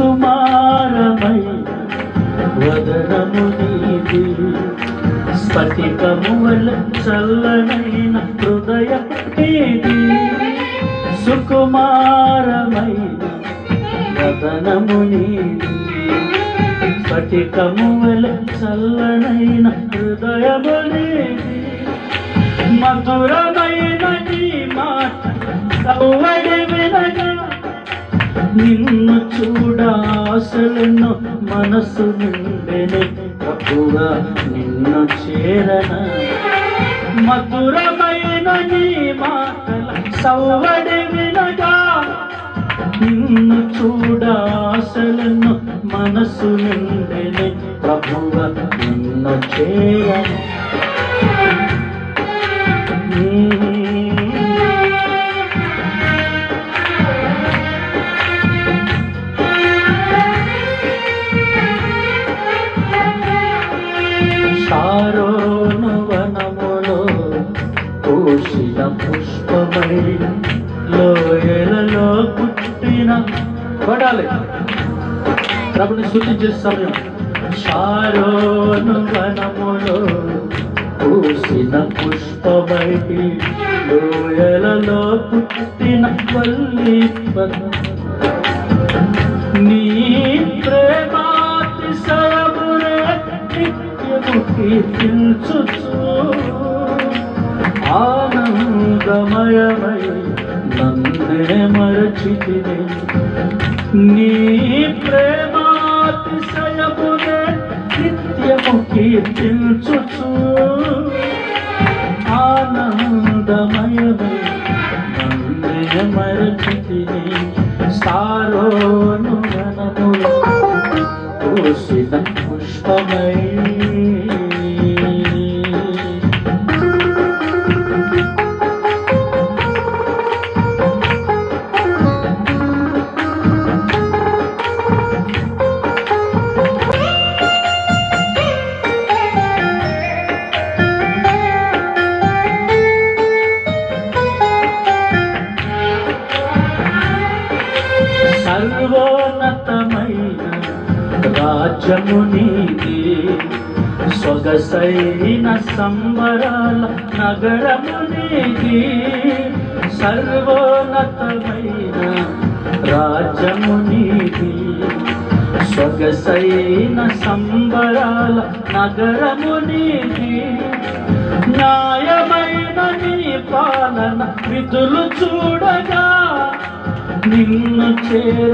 సుకుమారమైన వదనము నీది, స్ఫటికము వలె చల్లనైన హృదయం నీది. సుకుమారమైన వదనము నీది, స్ఫటికము వలె చల్లనైన హృదయము నీది. మధురమైన నీ మాట సవ్వడి వినగా, నిన్ను చూడాసలను మనసు నిండెను ప్రభువా నిన్ను చేరన. మధురమైన నీ మాటల సవ్వడి వినగా, నిన్ను చూడాసలను మనసు నిండెను ప్రభువా నిన్ను చేరన. షారోను వనములో పూసిన పుష్పమై, లోయలలో పుట్టిన పడాలి ప్రభుని సూచించే సమయం. షారోను వనములో పూసిన పుష్పమై, లోయలలో పుట్టిన వల్లి నీ ప్రేమాతిశయమునే నిత్యము కీర్తించుచు, ఆనందమయమై నన్నే మరచితిని. నీ ప్రేమాతిశయమునే నిత్యము కీర్తించుచు, ఆనందమయమై నన్నే మరచితిని. సారోను వనములో పూసిన పుష్పమై, సర్వోన్నతమైన రాజ్యము నీది, సొగసైన సంబరాల నగరము నీది. సర్వోన్నతమైన రాజ్యము నీది, సొగసైన సంబరాల నగరము నీది. న్యాయమైన నీ పాలన విధులు చూడగా, నిన్ను చేర